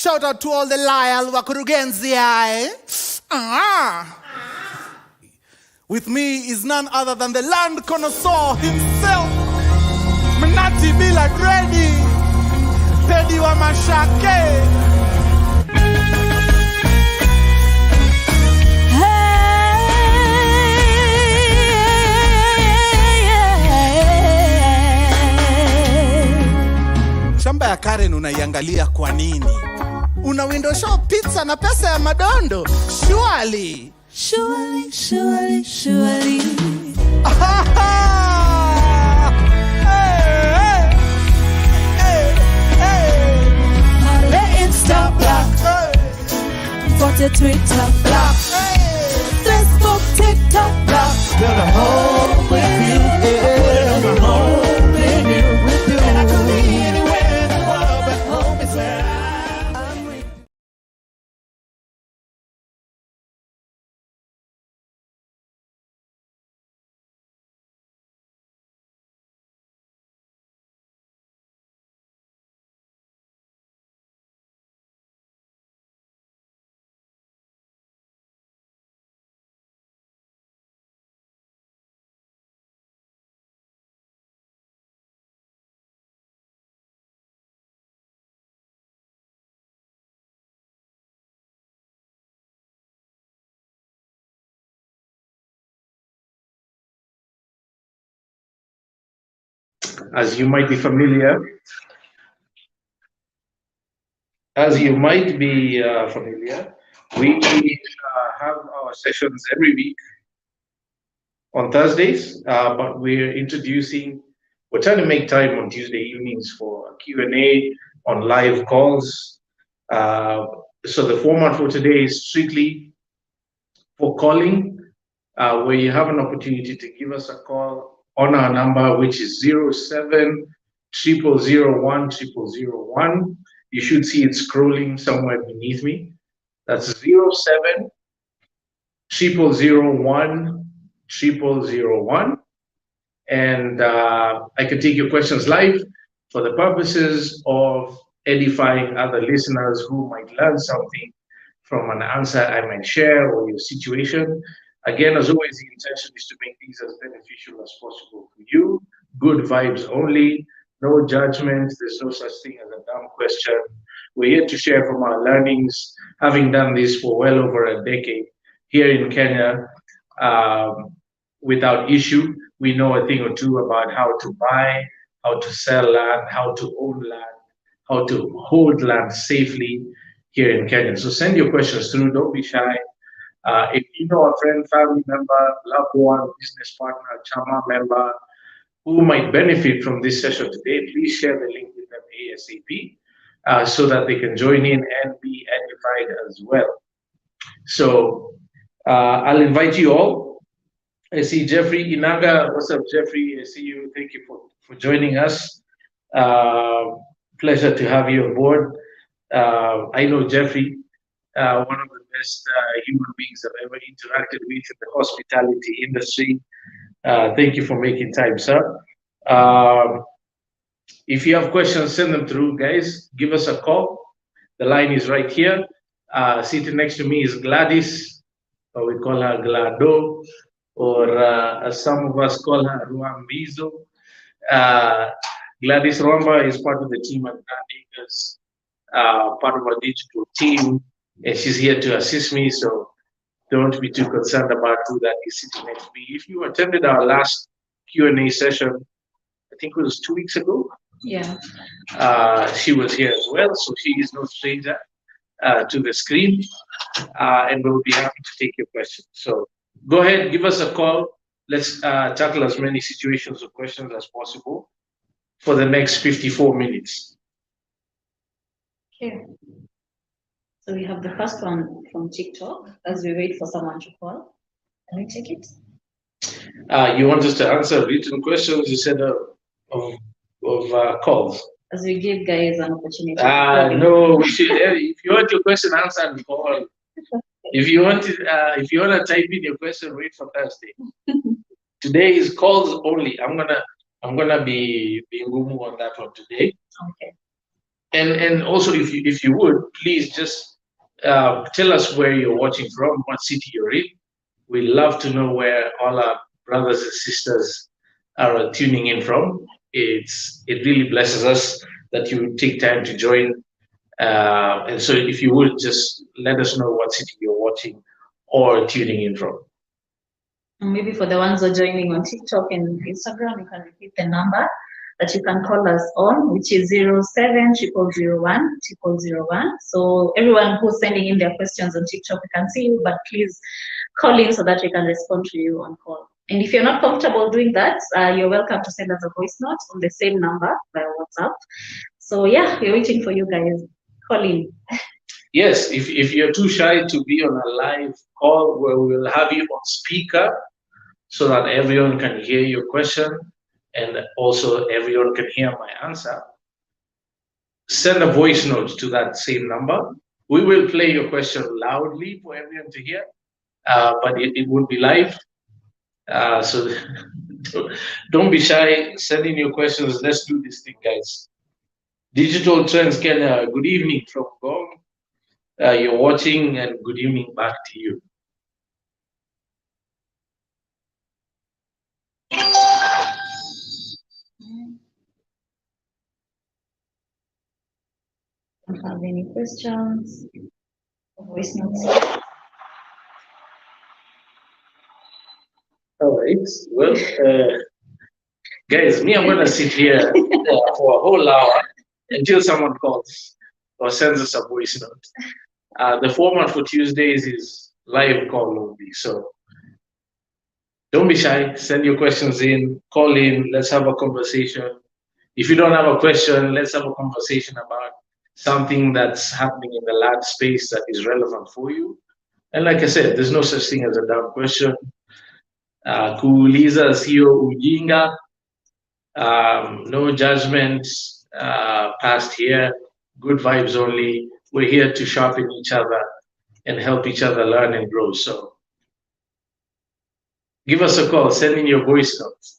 Shout out to all the loyal Wakurugenzi. With me is none other than the land connoisseur himself, Manati Bila Gredi, Teddy wa Mashake. Shamba ya Karen unaiangalia kwa nini? Una window shop pizza na pesa ya madondo. Surely. Surely, surely, surely. Let Insta block, for the Twitter block, Facebook, TikTok block. Build a home with you. Build a home with you. And I could be anywhere in the world, but home is where I'm with you. As you might be familiar, we have our sessions every week on Thursdays, but we're trying to make time on Tuesday evenings for Q&A on live calls. So the format for today is strictly for calling, where you have an opportunity to give us a call on our number, which is 07 0001 0001. You should see it scrolling somewhere beneath me. That's 07 0001 0001. And I can take your questions live for the purposes of edifying other listeners who might learn something from an answer I might share or your situation. Again, as always, the intention is to make these as beneficial as possible for you. Good vibes only, no judgment. There's no such thing as a dumb question. We're here to share from our learnings, having done this for well over a decade here in Kenya without issue. We know a thing or two about how to buy, how to sell land, how to own land, how to hold land safely here in Kenya. So send your questions through, don't be shy. If you know a friend, family member, loved one, business partner, chama member who might benefit from this session today, please share the link with them ASAP so that they can join in and be edified as well. So I'll invite you all. I see Jeffrey Inaga. What's up, Jeffrey? I see you. Thank you for joining us. Pleasure to have you on board. I know Jeffrey, one of the best human beings I've ever interacted with in the hospitality industry. Thank you for making time, sir. If you have questions, send them through, guys. Give us a call. The line is right here. Sitting next to me is Gladys, or we call her Glado, or as some of us call her Ruambizo. Gladys Romba is part of the team at Grand Acres, part of our digital team, and she's here to assist me, so don't be too concerned about who that is sitting next to me. If you attended our last Q&A session, I think it was 2 weeks ago. Yeah. She was here as well, so she is no stranger to the screen, and we'll be happy to take your questions. So go ahead, give us a call. Let's tackle as many situations or questions as possible for the next 54 minutes. Okay. So we have the first one from TikTok as we wait for someone to call. Can we take it? You want us to answer written questions instead of calls? As we give guys an opportunity. No, we should. If you want your question answered, call. If you want to type in your question, wait for Thursday. Today is calls only. I'm gonna be ngumu on that one today. Okay. And also, if you would please just tell us where you're watching from, what city you're in. We love to know where all our brothers and sisters are tuning in from. It really blesses us that you take time to join. And so, if you would just let us know what city you're watching or tuning in from. And maybe for the ones who are joining on TikTok and Instagram, you can repeat the number that you can call us on, which is 0700010001. So everyone who's sending in their questions on TikTok, we can see you, but please call in so that we can respond to you on call. And if you're not comfortable doing that, you're welcome to send us a voice note on the same number via WhatsApp. So yeah, we're waiting for you guys. Call in. Yes, if you're too shy to be on a live call, where we'll have you on speaker so that everyone can hear your question and also everyone can hear my answer, send a voice note to that same number. We will play your question loudly for everyone to hear, but it would be live. So don't be shy. Send in your questions. Let's do this thing, guys. Digital Trends, Kenya, good evening from Gong. You're watching, and good evening back to you. Don't have any questions? Voice notes. All right. Well, guys, I'm gonna sit here for a whole hour until someone calls or sends us a voice note. The format for Tuesdays is live call only, so don't be shy. Send your questions in, call in. Let's have a conversation. If you don't have a question, let's have a conversation about something that's happening in the land space that is relevant for you. And like I said, there's no such thing as a dumb question. Kuuliza sio ujinga. No judgment passed here. Good vibes only. We're here to sharpen each other and help each other learn and grow. So give us a call. Send in your voice notes.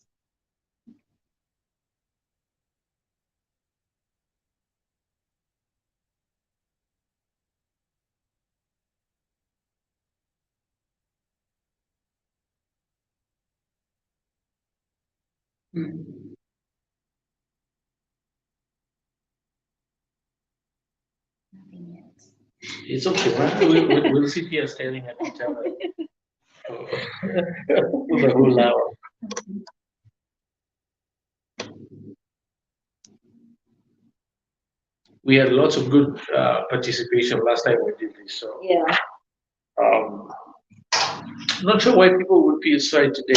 It's okay, man. We'll sit here staring at each other for the whole hour. We had lots of good participation last time we did this. So yeah, not sure why people would be shy today.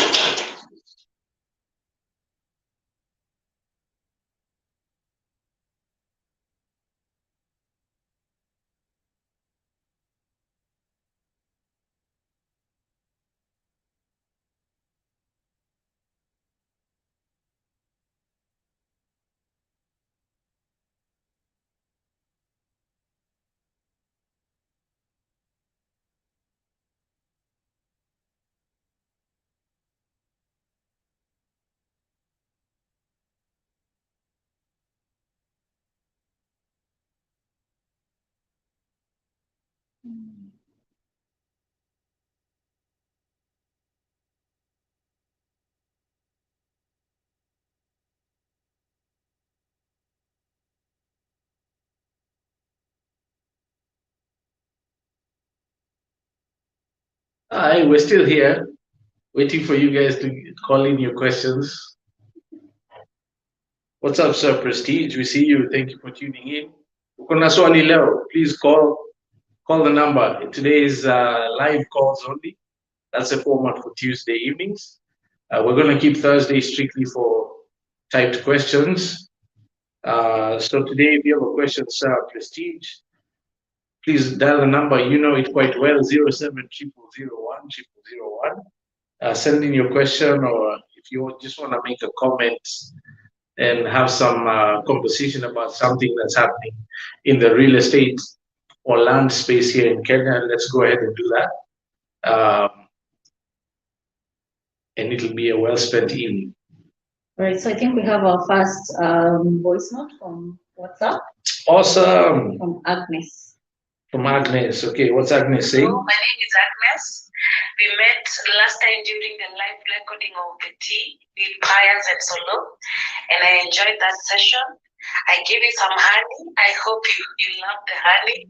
Hi, we're still here, waiting for you guys to call in your questions. What's up, Sir Prestige? We see you. Thank you for tuning in. Ukona swali leo, please call the number. Today's live calls only. That's the format for Tuesday evenings. We're going to keep Thursday strictly for typed questions. So today, if you have a question, Sir Prestige, please dial the number. You know it quite well, 0700010001. Send in your question, or if you just want to make a comment and have some conversation about something that's happening in the real estate or land space here in Kenya, let's go ahead and do that. And it'll be a well-spent evening. All right, so I think we have our first voice note from What's up? Awesome. From Agnes. From Agnes. Okay, what's Agnes saying? Hello, my name is Agnes. We met last time during the live recording of the tea with Pius and Solo, and I enjoyed that session. I gave you some honey. I hope you love the honey.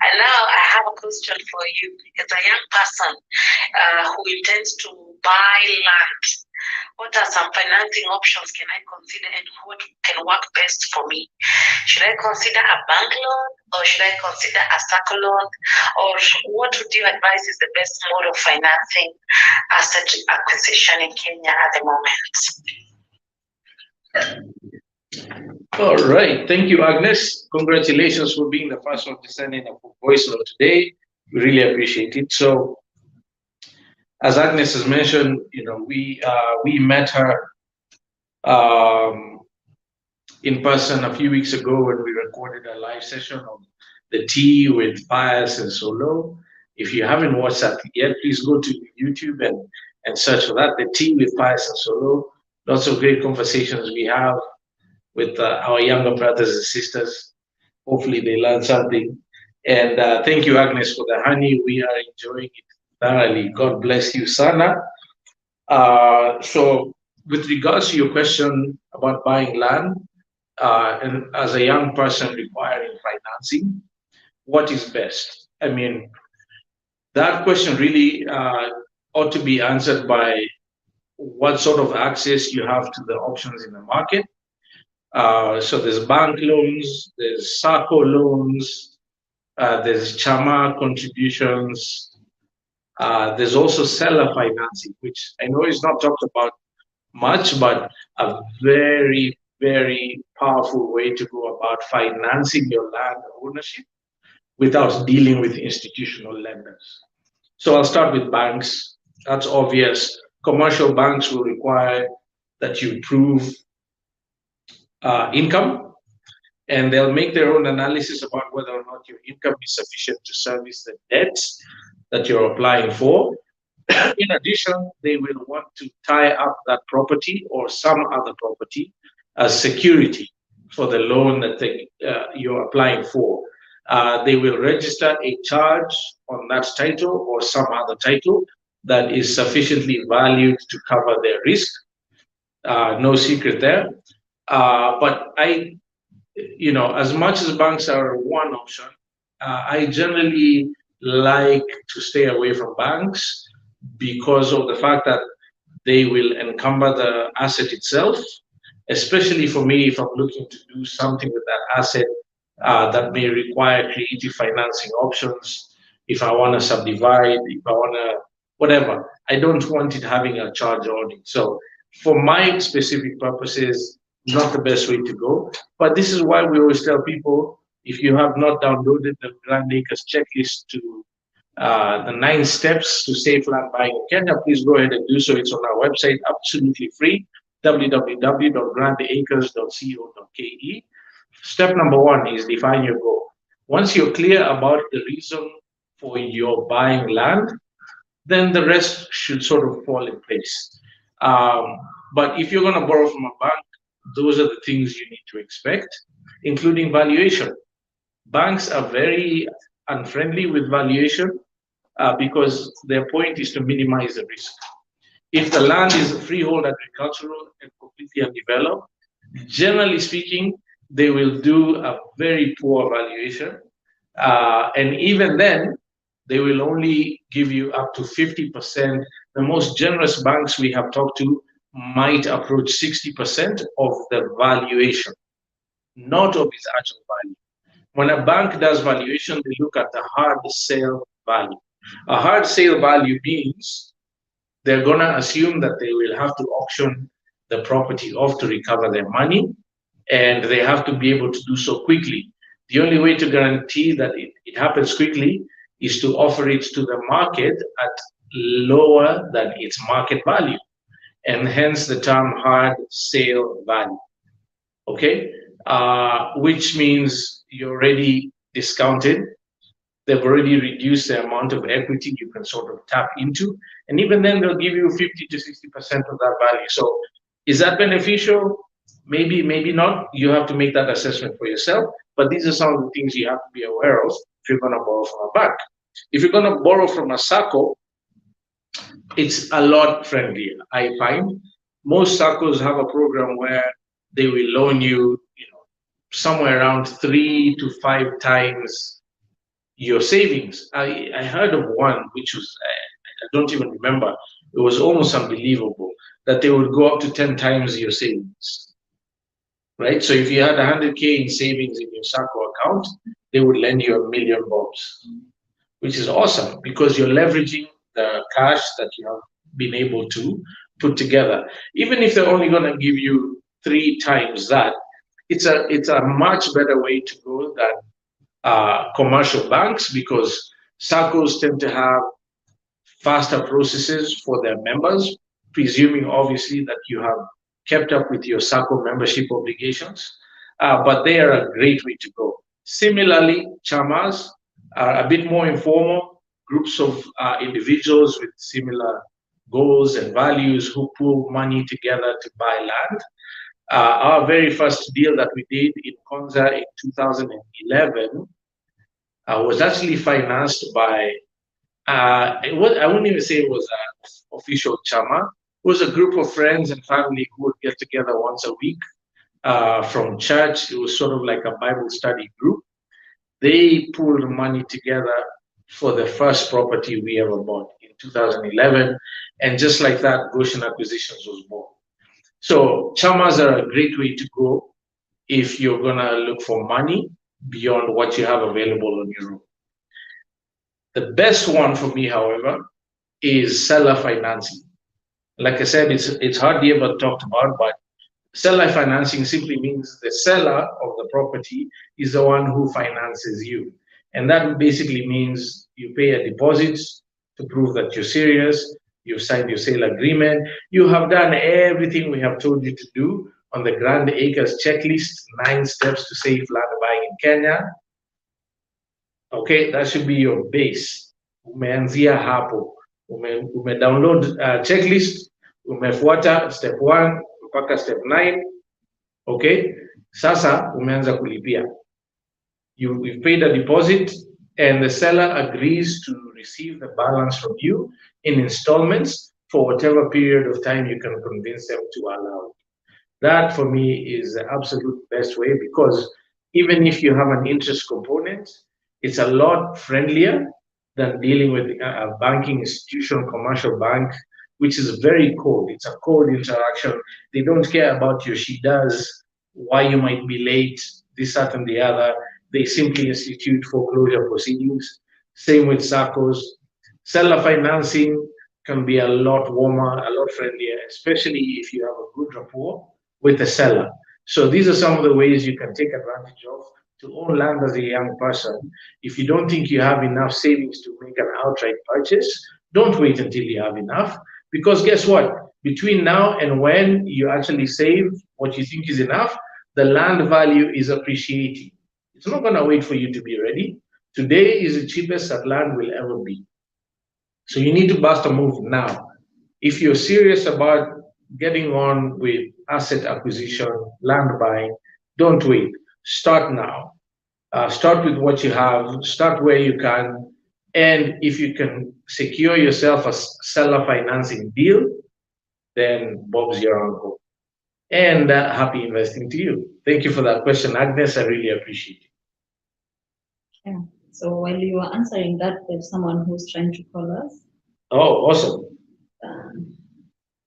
And now I have a question for you. As a young person who intends to buy land, what are some financing options can I consider and what can work best for me? Should I consider a bank loan or should I consider a circle loan? Or what would you advise is the best mode of financing asset acquisition in Kenya at the moment? All right. Thank you, Agnes. Congratulations for being the first one to send in a voice note today. We really appreciate it. So, as Agnes has mentioned, we met her in person a few weeks ago when we recorded a live session of the tea with Pius and Solo. If you haven't watched that yet, please go to YouTube and search for that. The tea with Pius and Solo. Lots of great conversations we have with our younger brothers and sisters. Hopefully they learn something. And thank you, Agnes, for the honey. We are enjoying it thoroughly. God bless you, Sana. So with regards to your question about buying land, and as a young person requiring financing, what is best? I mean, that question really ought to be answered by what sort of access you have to the options in the market. So there's bank loans, there's SACCO loans, there's Chama contributions, there's also seller financing, which I know is not talked about much, but a very, very powerful way to go about financing your land ownership without dealing with institutional lenders. So I'll start with banks. That's obvious. Commercial banks will require that you prove income, and they'll make their own analysis about whether or not your income is sufficient to service the debts that you're applying for. In addition, they will want to tie up that property or some other property as security for the loan that you're applying for. They will register a charge on that title or some other title that is sufficiently valued to cover their risk. No secret there. But as much as banks are one option, I generally like to stay away from banks because of the fact that they will encumber the asset itself, especially for me if I'm looking to do something with that asset that may require creative financing options. If I want to subdivide, if I want to, whatever, I don't want it having a charge on it. So for my specific purposes, not the best way to go. But this is why we always tell people, if you have not downloaded the Grand Acres checklist to the 9 steps to safe land buying in Kenya, please go ahead and do so. It's on our website, absolutely free, www.grandacres.co.ke. Step number 1 is define your goal. Once you're clear about the reason for your buying land, then the rest should sort of fall in place. But if you're going to borrow from a bank, those are the things you need to expect, including valuation. Banks are very unfriendly with valuation because their point is to minimize the risk. If the land is freehold agricultural and completely undeveloped, generally speaking, they will do a very poor valuation. And even then, they will only give you up to 50%. The most generous banks we have talked to might approach 60% of the valuation, not of its actual value. When a bank does valuation, they look at the hard sale value. A hard sale value means they're going to assume that they will have to auction the property off to recover their money, and they have to be able to do so quickly. The only way to guarantee that it happens quickly is to offer it to the market at lower than its market value, and hence the term hard sale value. Okay, which means you're already discounted. They've already reduced the amount of equity you can sort of tap into, and even then they'll give you 50 to 60% of that value. So is that beneficial? maybe not. You have to make that assessment for yourself. But these are some of the things you have to be aware of if you're going to borrow from a bank. If you're going to borrow from a SACCO, it's a lot friendlier. I find most SACCOs have a program where they will loan you, somewhere around 3 to 5 times your savings. I heard of one which was, I don't even remember. It was almost unbelievable that they would go up to 10 times your savings, right? So if you had 100K in savings in your SACCO account, they would lend you $1 million, which is awesome because you're leveraging the cash that you have been able to put together. Even if they're only going to give you 3 times that, it's a much better way to go than commercial banks, because SACCOs tend to have faster processes for their members, presuming obviously that you have kept up with your SACCO membership obligations, but they are a great way to go. Similarly, chamas are a bit more informal, groups of individuals with similar goals and values who pool money together to buy land. Our very first deal that we did in Konza in 2011 was actually financed by, I wouldn't even say it was an official chama. It was a group of friends and family who would get together once a week from church. It was sort of like a Bible study group. They pooled money together for the first property we ever bought in 2011. And just like that, Goshen Acquisitions was born. So chamas are a great way to go if you're going to look for money beyond what you have available on your own. The best one for me, however, is seller financing. Like I said, it's hardly ever talked about, but seller financing simply means the seller of the property is the one who finances you. And that basically means you pay a deposit to prove that you're serious, you've signed your sale agreement, you have done everything we have told you to do on the Grand Acres checklist, 9 steps to safe land buying in Kenya. Okay, that should be your base. Umeanzia hapo. Download checklist, umefuata step 1 mpaka step 9. Okay, sasa umeanza kulipia. You've paid a deposit and the seller agrees to receive the balance from you in installments for whatever period of time you can convince them to allow. That for me is the absolute best way, because even if you have an interest component, it's a lot friendlier than dealing with a banking institution, commercial bank, which is very cold. It's a cold interaction. They don't care about your shidas, why you might be late, this, that, and the other. They simply institute foreclosure proceedings. Same with SACCOs. Seller financing can be a lot warmer, a lot friendlier, especially if you have a good rapport with the seller. So these are some of the ways you can take advantage of to own land as a young person. If you don't think you have enough savings to make an outright purchase, don't wait until you have enough, because guess what? Between now and when you actually save what you think is enough, the land value is appreciating. It's not going to wait for you to be ready. Today is the cheapest that land will ever be. So you need to bust a move now. If you're serious about getting on with asset acquisition, land buying, don't wait. Start now. Start with what you have, start where you can, and if you can secure yourself a seller financing deal, then Bob's your uncle. And happy investing to you. Thank you for that question, Agnes. I really appreciate it. Yeah. So while you are answering that, there's someone who's trying to call us. Oh, awesome.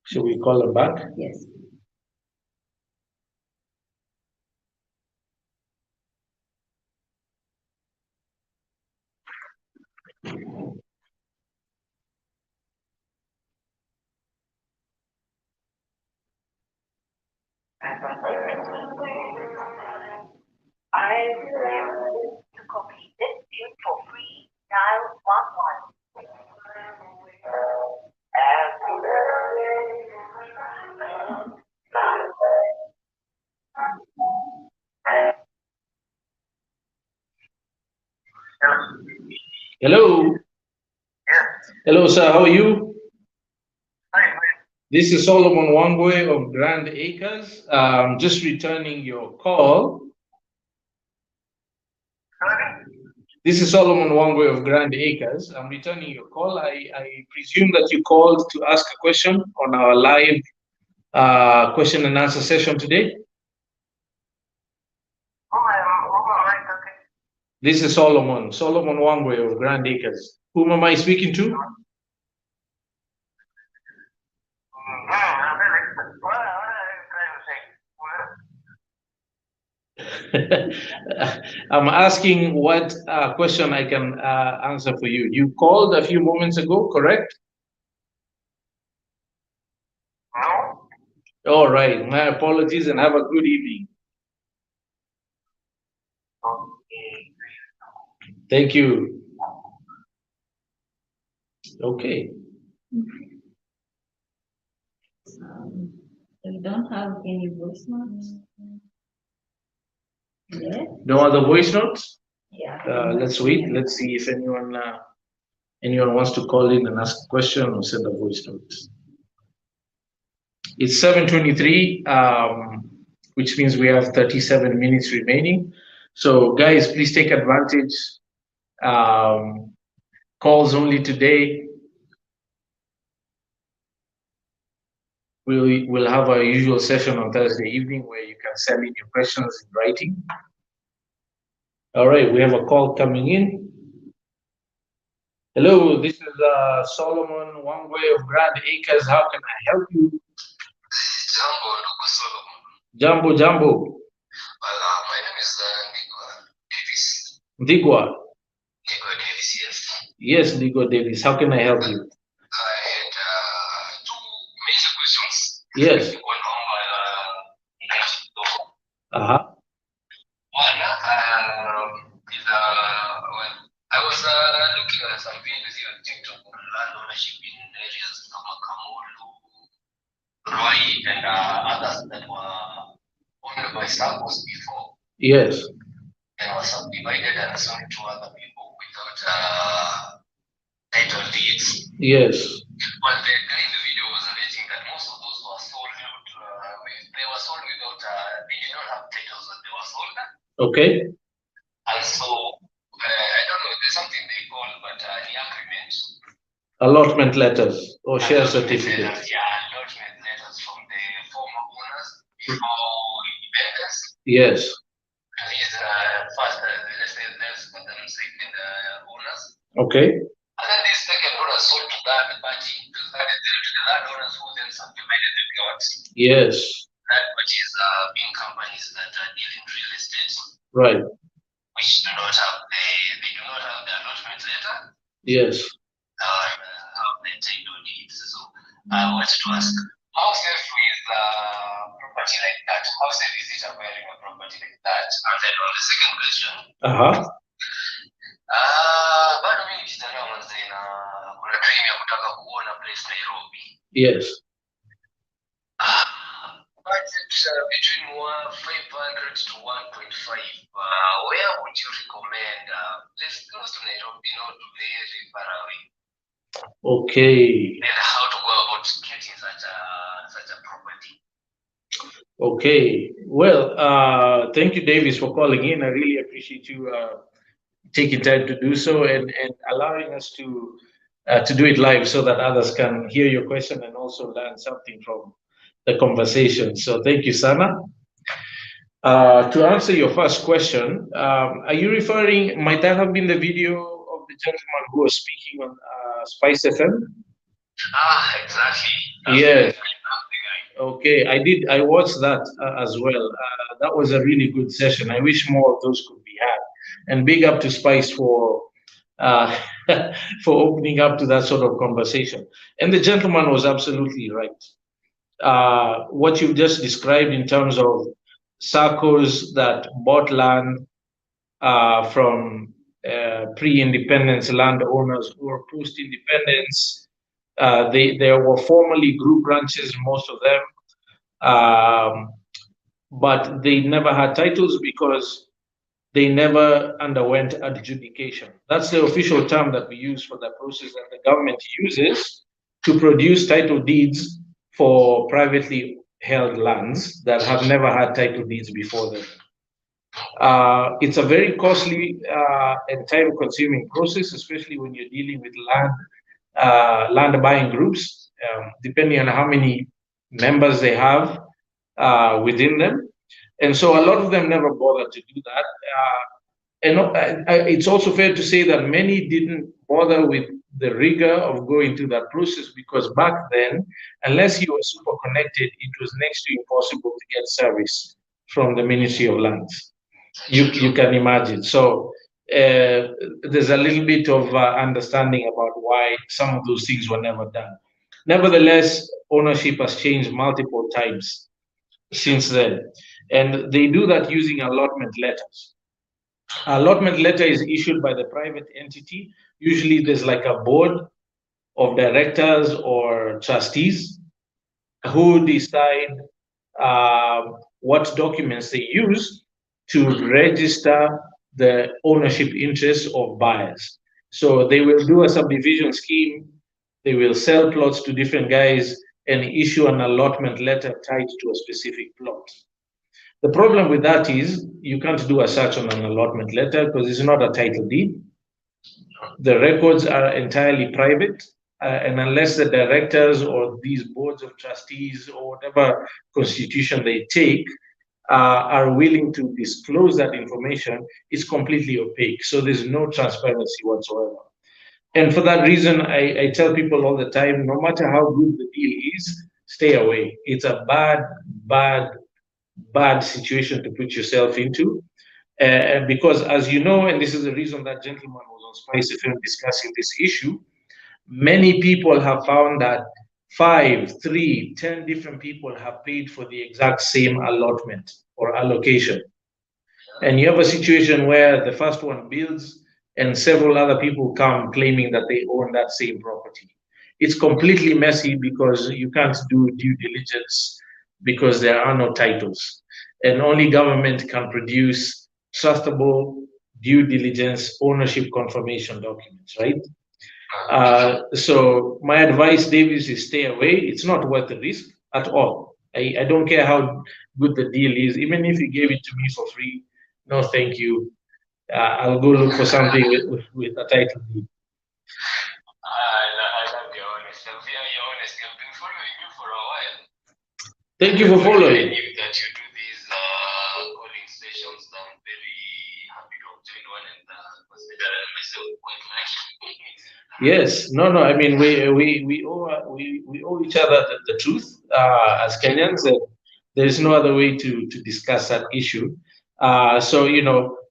Should we call them back? Yes. I will to complete this tune for free. Dial 11. Hello. Yeah. Hello, sir. How are you? Fine. This is Solomon Wangwe of Grand Acres. Just returning your call. This is Solomon Wangwe of Grand Acres. I'm returning your call. I presume that you called to ask a question on our live question and answer session today. This is Solomon Wangwe of Grand Acres. Whom am I speaking to? I'm asking what question I can answer for you. You called a few moments ago, correct? No. All right. My apologies and have a good evening. Thank you. Okay. We don't have any voice notes. Yeah. No other voice notes? Yeah. Let's wait. Let's see if anyone wants to call in and ask a question or send a voice note. It's 7:23, which means we have 37 minutes remaining. So guys, please take advantage. Calls only today. We'll have our usual session on Thursday evening where you can send in your questions in writing. All right, we have a call coming in. Hello, this is Solomon Wangwe of Grand Acres. How can I help you? Jambo, Ndugu Solomon. Jambo, jambo. My name is Davis. Ndigwa. Ndigwa Davis, yes. Yes, Ndigwa Davis. How can I help you? I had two major questions. Yes. One on my Uh-huh. One is when I was looking at some videos here on TikTok on land ownership in areas like Kamulu, Roy, and others that were owned by circles before. Yes. And was subdivided and sold to other people without title deeds. Yes. Well, the guy in the video was alleging that most of those were sold they were sold without they did not have titles when they were sold. Okay. And so I don't know, there's something they call, but the agreement. Allotment letters or share certificates. Yeah, allotment letters from the former owners before independence. Yes. These first, let's say there's the second owners. Okay. And then this second owner sold to that party, to the third owners who then subdivided the plots. Yes. That party is being companies that deal in real estate. Right. Which do not have the allotment letter. Yes. Have the title deeds. So I wanted to ask, how safe is property like that? How safe is it acquiring a property like that? And then on the second question. Uh-huh. Bado mimi kijana mzee na kuna dream ya kutaka kuona place Nairobi. Yes. Budget between 500 to 1.5. Where would you recommend? Place close to Nairobi, not very far away. Okay. And how to go about getting such a property. Okay. Well, thank you, Davis, for calling in. I really appreciate you taking time to do so and allowing us to do it live so that others can hear your question and also learn something from the conversation. So thank you, Sana. To answer your first question, are you referring, might that have been the video of the gentleman who was speaking on Spice FM? Exactly. Yes. Okay, I watched that as well. That was a really good session. I wish more of those could be had. And big up to Spice for for opening up to that sort of conversation. And the gentleman was absolutely right. What you've just described in terms of circles that bought land from pre-independence landowners or post-independence. There were formerly group ranches, most of them, but they never had titles because they never underwent adjudication. That's the official term that we use for the process that the government uses to produce title deeds for privately held lands that have never had title deeds before them. It's a very costly and time-consuming process, especially when you're dealing with land buying groups, depending on how many members they have within them. And so a lot of them never bothered to do that. It's also fair to say that many didn't bother with the rigor of going through that process because back then, unless you were super connected, it was next to impossible to get service from the Ministry of Lands. You can imagine. So there's a little bit of understanding about why some of those things were never done. Nevertheless, ownership has changed multiple times since then. And they do that using allotment letters. Allotment letter is issued by the private entity. Usually there's like a board of directors or trustees who decide what documents they use to register the ownership interests of buyers. So they will do a subdivision scheme, they will sell plots to different guys and issue an allotment letter tied to a specific plot. The problem with that is you can't do a search on an allotment letter because it's not a title deed. The records are entirely private, and unless the directors or these boards of trustees or whatever constitution they take are willing to disclose that information, it's completely opaque. So there's no transparency whatsoever. And for that reason, I tell people all the time, no matter how good the deal is, stay away. It's a bad situation to put yourself into. Because as you know, and this is the reason that gentleman was on Spice FM discussing this issue, many people have found that 5, 3, 10 different people have paid for the exact same allotment or allocation. And you have a situation where the first one builds and several other people come claiming that they own that same property. It's completely messy because you can't do due diligence because there are no titles. And only government can produce trustable due diligence ownership confirmation documents, right? So my advice, Davis, is stay away. It's not worth the risk at all. I don't care how good the deal is. Even if you gave it to me for free, no, thank you. I'll go look for something with a title deed. I love your honesty. Your honesty. I've been following you for a while. Thank you for following. I knew that you do these calling stations. I'm very happy to have joined one and consider myself quite lucky. Yes, no. I mean, we owe each other the truth as Kenyans. And there is no other way to discuss that issue. So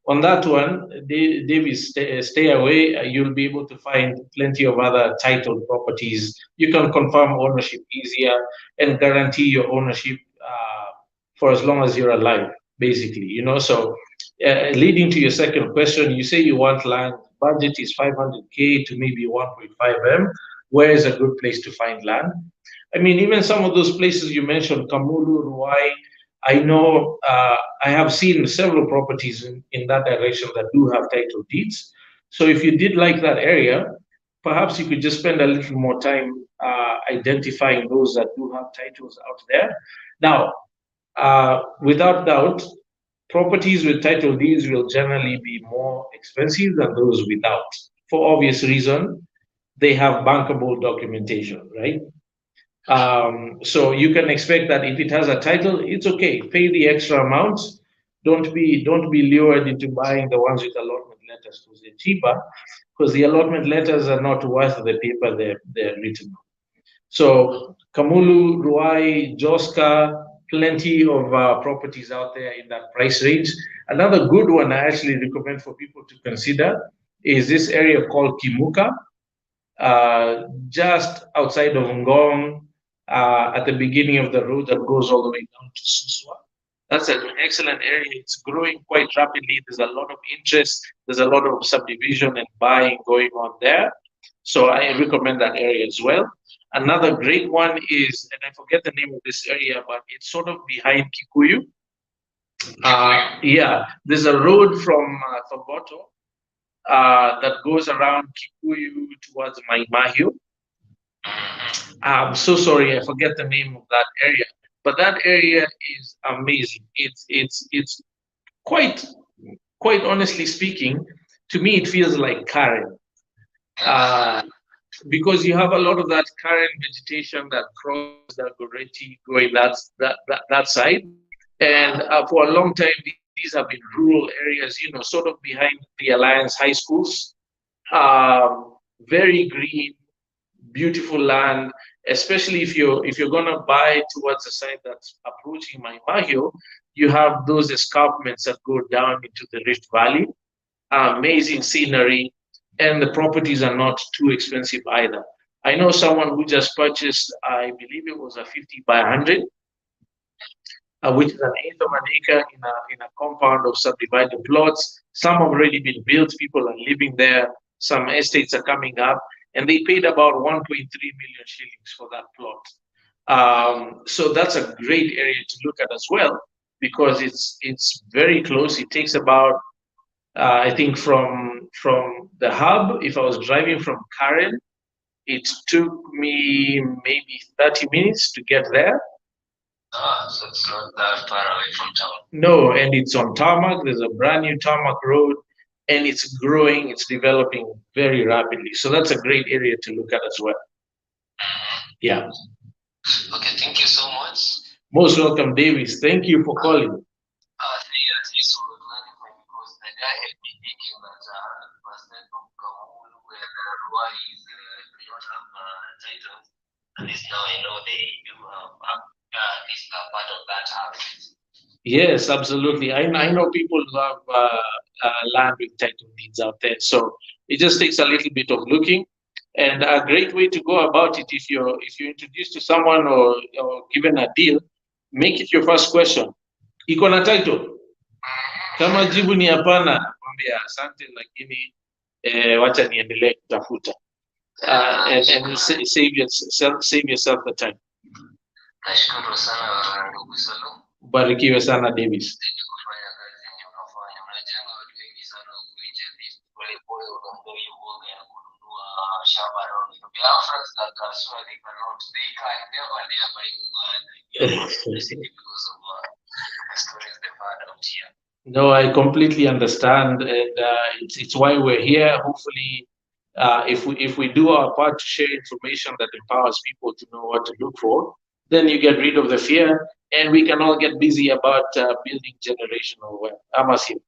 on that one, Davis, stay away. You'll be able to find plenty of other titled properties. You can confirm ownership easier and guarantee your ownership for as long as you're alive, basically. So leading to your second question, you say you want land. Budget is 500K to maybe 1.5 M. Where is a good place to find land? I mean, even some of those places you mentioned, Kamulu, Ruai, I know I have seen several properties in that direction that do have title deeds. So if you did like that area, perhaps you could just spend a little more time identifying those that do have titles out there. Now, without doubt, properties with title deeds will generally be more expensive than those without. For obvious reason, they have bankable documentation, right? So you can expect that if it has a title, it's okay. Pay the extra amount. Don't be lured into buying the ones with allotment letters because they're cheaper. Because the allotment letters are not worth the paper they're written on. So Kamulu, Ruai, Joska, plenty of properties out there in that price range. Another good one I actually recommend for people to consider is this area called Kimuka, just outside of Ngong, at the beginning of the road that goes all the way down to Suswa. That's an excellent area. It's growing quite rapidly. There's a lot of interest. There's a lot of subdivision and buying going on there. So I recommend that area as well. Another great one is, and I forget the name of this area, but it's sort of behind Kikuyu. Yeah, there's a road from Thogoto that goes around Kikuyu towards Maimahio. I'm so sorry, I forget the name of that area, but that area is amazing. It's quite quite honestly speaking, to me it feels like Karen. Because you have a lot of that current vegetation that crosses the Goretti going that side. And for a long time, these have been rural areas, sort of behind the Alliance high schools. Very green, beautiful land, especially if you're gonna buy towards the side that's approaching my Mahio, you have those escarpments that go down into the Rift Valley. Amazing scenery, and the properties are not too expensive either. I know someone who just purchased, I believe it was a 50 by 100, which is an eighth of an acre in a compound of subdivided plots. Some have already been built, people are living there, some estates are coming up, and they paid about 1.3 million shillings for that plot. So that's a great area to look at as well, because it's very close. It takes about I think from the hub, if I was driving from Karen, it took me maybe 30 minutes to get there. So it's not that far away from town. No, and it's on tarmac. There's a brand new tarmac road, and it's growing, it's developing very rapidly. So that's a great area to look at as well. Yeah. Okay, thank you so much. Most welcome, Davis. Thank you for calling. This was clarifying because the guy had been thinking that percent of Kabul where Ruai is do not have titles. At least now I know they do have this part of that house. Yes, absolutely. I know people who have land with title deeds out there. So it just takes a little bit of looking. And a great way to go about it, if you're introduced to someone or given a deal, make it your first question. Iko na title? Kama jibu ni hapana, mwambia asante, lakini wacha niendelee kutafuta. And save yourself the time. Nashukuru sana ndugu Solo. Barikiwe sana Davis. Kufanya kazi yenye unafanya. Unajenga watu wengi sana kuingia this pole unaangalia uoga ya kununua shamba road. There are friends that are sure they can never buy land because of the stories they've heard out here. No, I completely understand, and it's why we're here. Hopefully, if we do our part to share information that empowers people to know what to look for, then you get rid of the fear, and we can all get busy about building generational wealth. Amasim.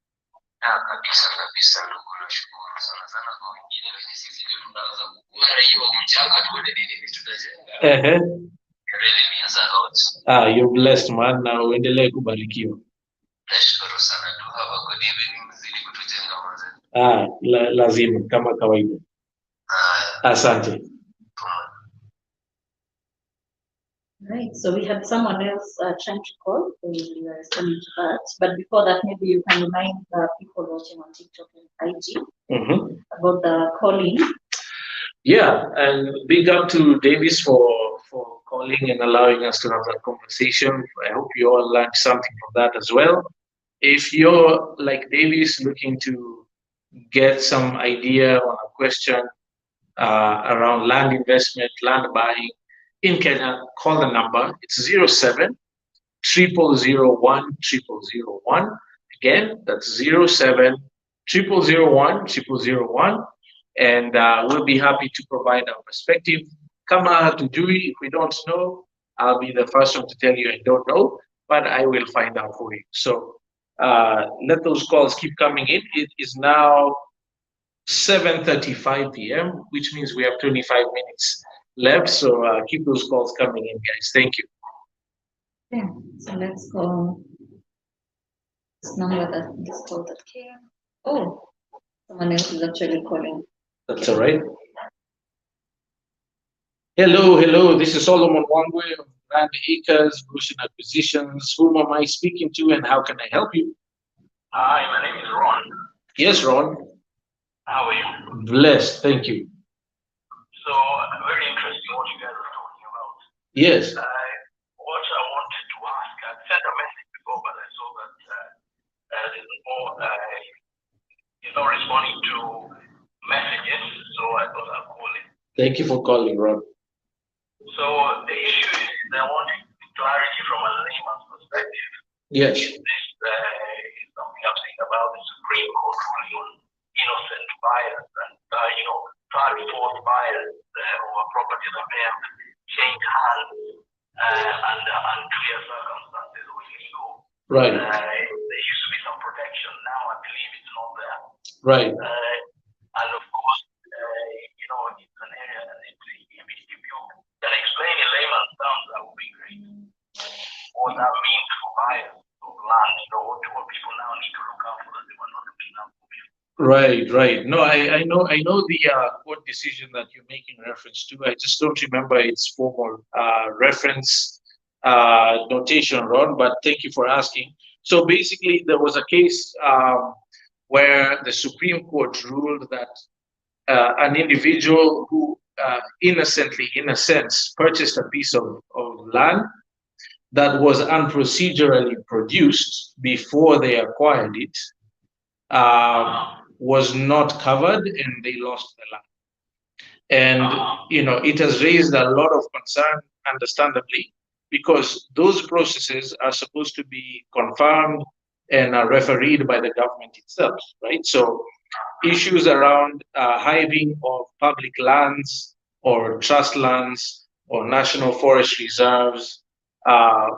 Kabisa ndugu, nashukuru sana kwa wengine wenye sisi ndio tunaweza kukua hiyo mchanga tuone nini tutajenga. Really means a lot. You're blessed man, na uendelee kubarikiwa. Nashukuru sana tu, have a good evening, mzidi kutujenga mzee. Lazima kama kawaida. Asante. Right, so we had someone else trying to call, so we are responding to that. But before that, maybe you can remind the people watching on TikTok and IG about the calling. Yeah, and big up to Davis for calling and allowing us to have that conversation. I hope you all learned something from that as well. If you're like Davis looking to get some idea on a question around land investment, land buying in Kenya, call the number. It's 07 0001 0001. Again, that's 07 0001 0001. And we'll be happy to provide our perspective. Kama hatujui, if we don't know, I'll be the first one to tell you I don't know, but I will find out for you. So let those calls keep coming in. It is now 7:35 p.m., which means we have 25 minutes left. So keep those calls coming in, guys. Thank you. Yeah, so let's call this number this call that came. Oh, someone else is actually calling. That's all right. Hello. This is Solomon Wangwe of Grand Acres, Goshen Acquisitions. Whom am I speaking to, and how can I help you? Hi, my name is Ron. Yes, Ron. How are you? Blessed, thank you. So, very interesting what you guys are talking about. Yes. What I wanted to ask, I sent a message before, but I saw that there's no responding to messages, so I thought I'd call it. Thank you for calling, Ron. So the issue is they want clarity from a layman's perspective. Yes. If this is something I'm saying about the Supreme Court ruling on innocent buyers and third, fourth buyers over properties that may have changed hands under unclear circumstances or illegal. Right. There used to be some protection. Now I believe it's not there. Right. And of course, it's an area that if you can explain in layman's terms, that would be great. What that means for buyers of land, what people now need to look out for that they were not looking out for before. Right. No, I know the court decision that you're making reference to. I just don't remember its formal reference notation, Ron. But thank you for asking. So basically, there was a case where the Supreme Court ruled that an individual who innocently, in a sense, purchased a piece of land that was unprocedurally produced before they acquired it was not covered, and they lost the land. And it has raised a lot of concern, understandably, because those processes are supposed to be confirmed and are refereed by the government itself, right? So issues around hiving of public lands or trust lands or national forest reserves,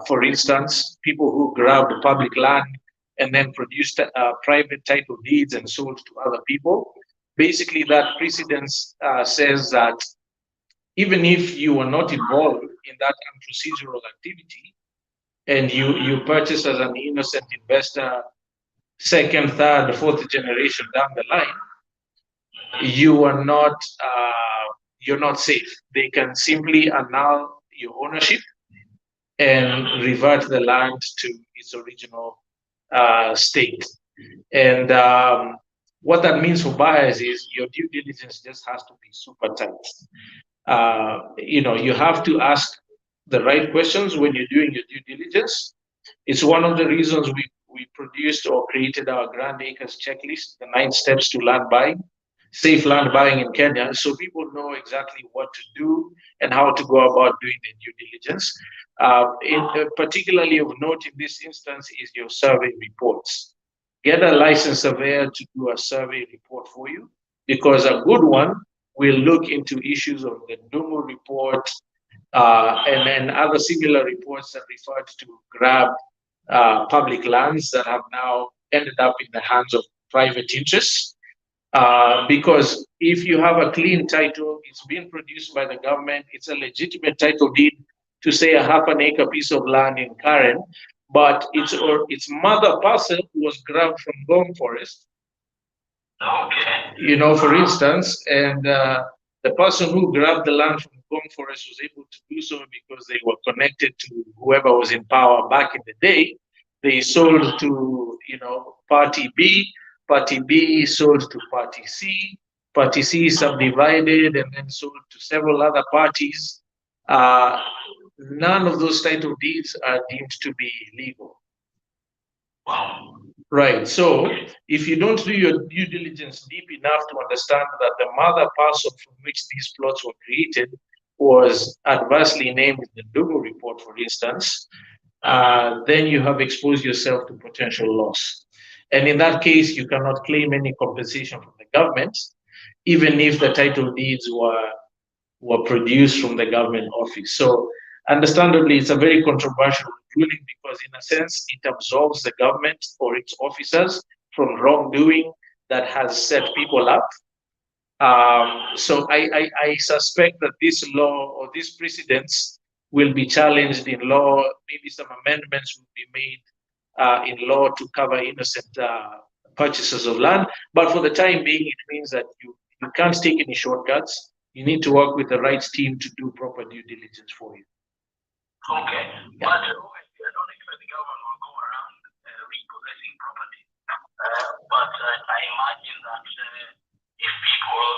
for instance, people who grabbed public land and then produced private title deeds and sold to other people. Basically, that precedence says that even if you were not involved in that unprocedural activity and you purchase as an innocent investor, second, third, fourth generation down the line, you're not safe. They can simply annul your ownership and revert the land to its original state. And what that means for buyers is your due diligence just has to be super tight. You have to ask the right questions when you're doing your due diligence. It's one of the reasons we produced or created our Grand Acres checklist, the 9 steps to land buying, safe land buying in Kenya, so people know exactly what to do and how to go about doing the due diligence. Particularly of note in this instance is your survey reports. Get a licensed surveyor to do a survey report for you, because a good one will look into issues of the Ndumu report and then other similar reports that referred to grab public lands that have now ended up in the hands of private interests. Because if you have a clean title, it's been produced by the government, it's a legitimate title deed to say a half an acre piece of land in Karen, but its mother parcel was grabbed from Gom Forest. Okay. For instance, and the person who grabbed the land from Gom Forest was able to do so because they were connected to whoever was in power back in the day. They sold to, Party B. Party B sold to Party C. Party C subdivided and then sold to several other parties. None of those title deeds are deemed to be legal. Wow. Right. So if you don't do your due diligence deep enough to understand that the mother parcel from which these plots were created was adversely named in the Ndumu report, for instance, then you have exposed yourself to potential loss. And in that case, you cannot claim any compensation from the government, even if the title deeds were produced from the government office. So understandably, it's a very controversial ruling because in a sense, it absolves the government or its officers from wrongdoing that has set people up. So I suspect that this law or these precedents will be challenged in law. Maybe some amendments will be made in law to cover innocent purchases of land. But for the time being, it means that you can't take any shortcuts. You need to work with the right team to do proper due diligence for you. Okay. But I don't expect the government will go around repossessing property. But I imagine that if people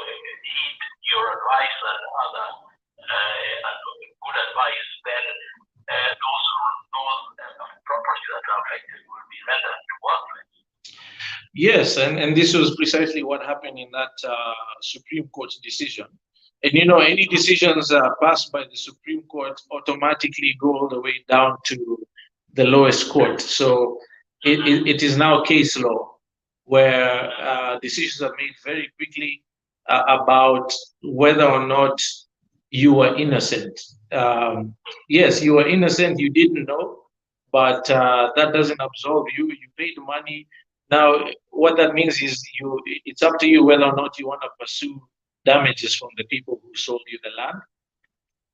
heed your advice and other good advice, then those properties that are affected will be rendered worthless. Yes, and this was precisely what happened in that Supreme Court decision. And any decisions passed by the Supreme Court automatically go all the way down to the lowest court. So it is now case law where decisions are made very quickly about whether or not you were innocent. Yes, you were innocent, you didn't know, but that doesn't absolve you. You paid money. Now, what that means is it's up to you whether or not you want to pursue damages from the people who sold you the land.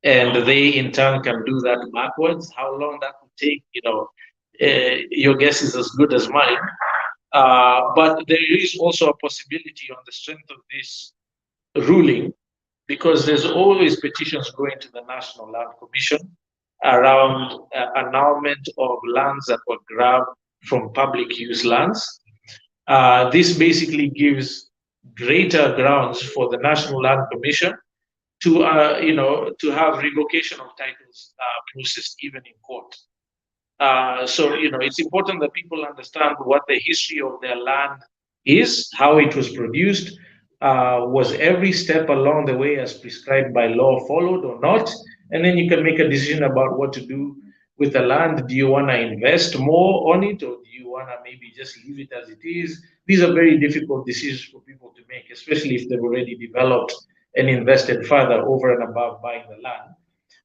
And they in turn can do that backwards. How long that will take, your guess is as good as mine. But there is also a possibility on the strength of this ruling, because there's always petitions going to the National Land Commission around annulment of lands that were grabbed from public use lands. This basically gives greater grounds for the National Land Commission to have revocation of titles processed even in court. So it's important that people understand what the history of their land is, how it was produced, was every step along the way as prescribed by law followed or not, and then you can make a decision about what to do with the land. Do you want to invest more on it, or do you want to maybe just leave it as it is? These are very difficult decisions for people to make, especially if they've already developed and invested further over and above buying the land.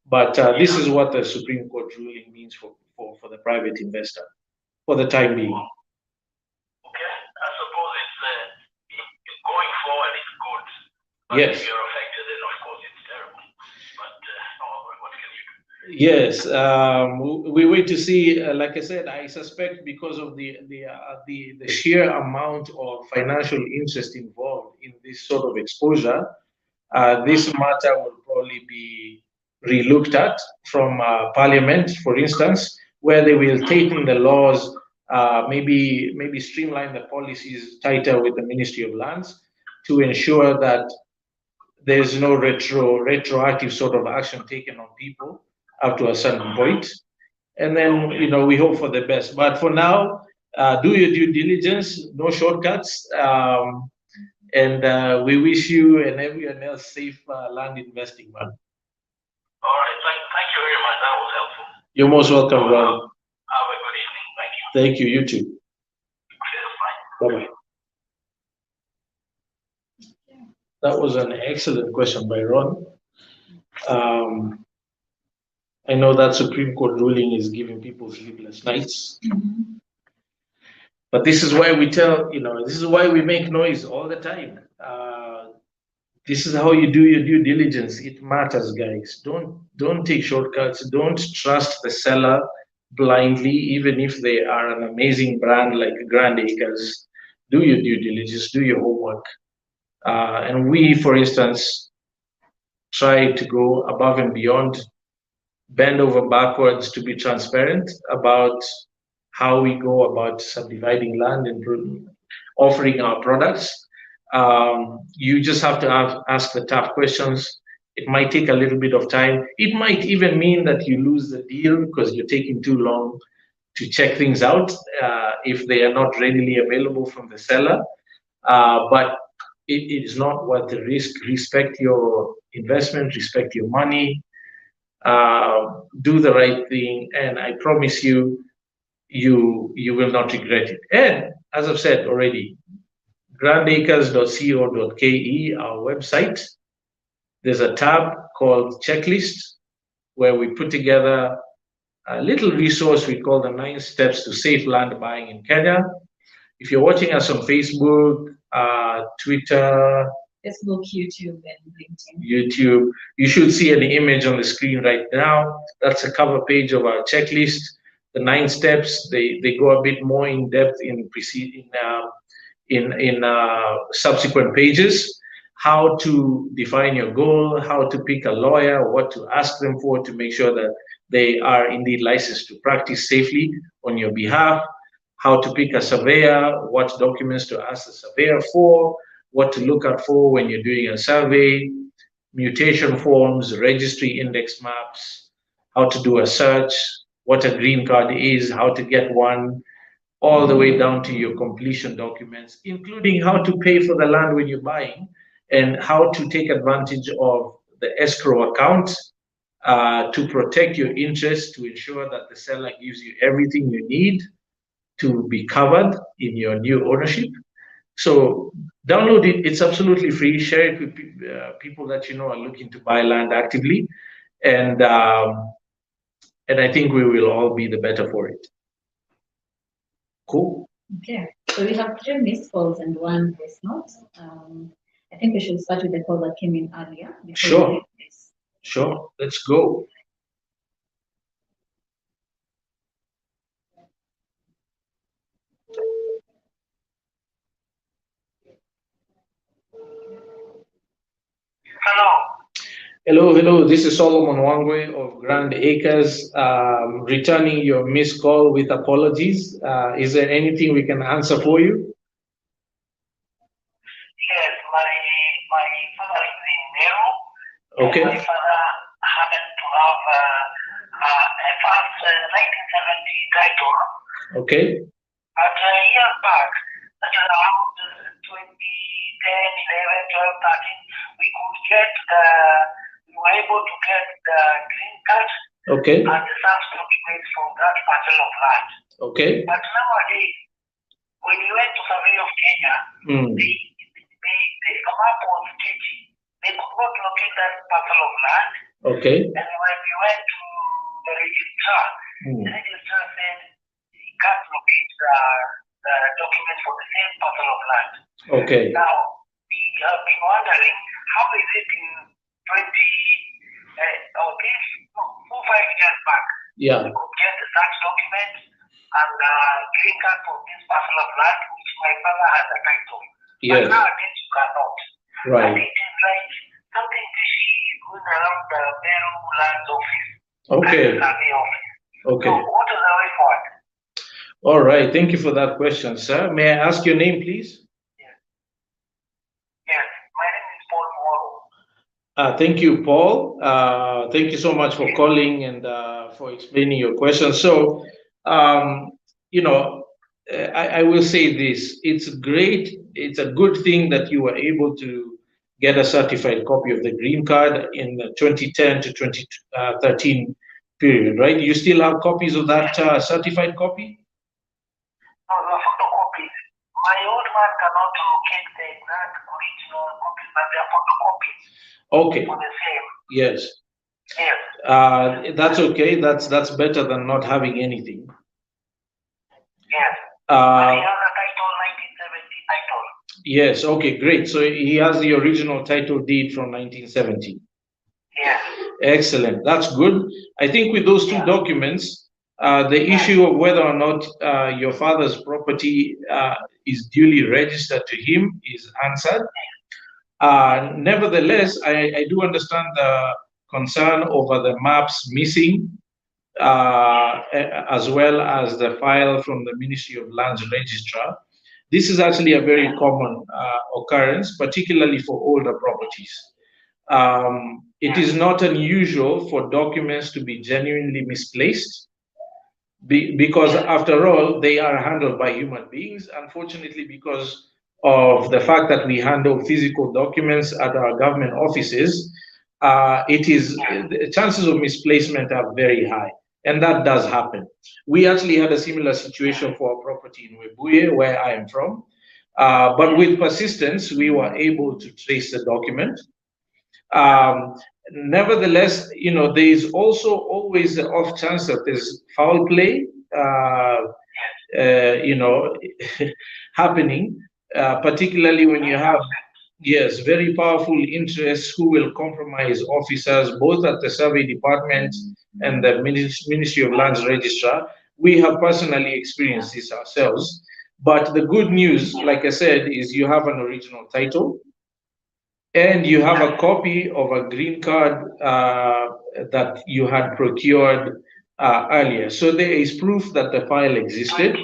But this is what the Supreme Court ruling means for the private investor for the time being. Okay, I suppose it's going forward, it's good. But Yes. if you're affected, then of course it's terrible. But what can you do? Yes, we wait to see. Like I said, I suspect because of the sheer amount of financial interest involved in this sort of exposure, this matter will probably be relooked at from Parliament, for instance, where they will tighten the laws, maybe streamline the policies tighter with the Ministry of Lands to ensure that there's no retroactive sort of action taken on people up to a certain point. And then we hope for the best. But for now, do your due diligence, no shortcuts. And we wish you and everyone else safe land investing, man. All right, thank you very much. That was helpful. You're most welcome, Ron. Have a good evening. Thank you. Thank you. You too. Cheers, bye. Bye-bye. That was an excellent question by Ron. I know that Supreme Court ruling is giving people sleepless nights. But this is why we this is why we make noise all the time. This is how you do your due diligence. It matters, guys. Don't take shortcuts. Don't trust the seller blindly, even if they are an amazing brand like Grand Acres. Do your due diligence. Do your homework. And we, for instance, try to go above and beyond, bend over backwards to be transparent about how we go about subdividing land and offering our products. You just have to ask the tough questions. It might take a little bit of time. It might even mean that you lose the deal because you're taking too long to check things out if they are not readily available from the seller. But it is not worth the risk. Respect your investment, respect your money, do the right thing, and I promise you, you will not regret it. And as I've said already, grandacres.co.ke, our website, there's a tab called Checklist where we put together a little resource we call the 9 Steps to Safe Land Buying in Kenya. If you're watching us on Facebook, Twitter, Facebook, YouTube, and LinkedIn. YouTube, you should see an image on the screen right now. That's a cover page of our checklist. The 9 steps, they go a bit more in depth in subsequent pages. How to define your goal, how to pick a lawyer, what to ask them for to make sure that they are indeed licensed to practice safely on your behalf, how to pick a surveyor, what documents to ask the surveyor for, what to look out for when you're doing a survey, mutation forms, registry index maps, how to do a search, what a green card is, how to get one, all the way down to your completion documents, including how to pay for the land when you're buying, and how to take advantage of the escrow account to protect your interests, to ensure that the seller gives you everything you need to be covered in your new ownership. So download it. It's absolutely free. Share it with people that you know are looking to buy land actively, and I think we will all be the better for it. Cool. Okay, so we have 3 missed calls and 1 voice note. I think we should start with the call that came in earlier. Sure. Sure. Let's go. Hello. Hello, hello. This is Solomon Wangwe of Grand Acres, returning your missed call with apologies. Is there anything we can answer for you? Yes, my father is in Nero. Okay. My father happened to have a first 1970 title. Okay. But years back, that's around 2010, 11, 12, 13, we could get we were able to get the green card Okay. and the tax documents from that parcel of land. Okay. But nowadays, when you went to Survey of Kenya, the map was sketchy. They could not locate that parcel of land. Okay. And when we went to the registrar, the registrar said he can't locate the documents for the same parcel of land. Okay. Now, we have been wondering, how is it in 4 or 5 years back? Yeah. We could get the tax document and green card for this parcel of land, which my father has a title. Yes. But nowadays you cannot. Right. And it is like something fishy is going around the Meru Lands Office. Okay. And the survey office. Okay. So what is the way forward? All right. Thank you for that question, sir. May I ask your name, please? Yes. My name is Paul Moro. Thank you, Paul. Thank you so much for calling and for explaining your question. So, you know, I will say this. It's great. It's a good thing that you were able to get a certified copy of the green card in the 2010 to 2013 period, right? You still have copies of that certified copy? No, the photocopies. My old man cannot locate the exact original copies, but they are photocopies. Okay. For the same. Yes. Yes. That's okay. That's better than not having anything. Yes. And he has a title, 1970 title. Yes. Okay. Great. So he has the original title deed from 1970. Yes. Excellent. That's good. I think with those two documents, the issue of whether or not your father's property is duly registered to him is answered. Nevertheless, I do understand the concern over the maps missing, as well as the file from the Ministry of Lands Registrar. This is actually a very common occurrence, particularly for older properties. It is not unusual for documents to be genuinely misplaced because, after all, they are handled by human beings. Unfortunately, because of the fact that we handle physical documents at our government offices, the chances of misplacement are very high, and that does happen. We actually had a similar situation for a property in Webuye, where I am from, but with persistence, we were able to trace the document. Nevertheless, you know, there is also always the off chance that there's foul play, you know, happening, particularly when you have, yes, very powerful interests who will compromise officers, both at the survey department and the Ministry of Lands Registrar. We have personally experienced this ourselves. But the good news, like I said, is you have an original title and you have a copy of a green card that you had procured earlier. So there is proof that the file existed.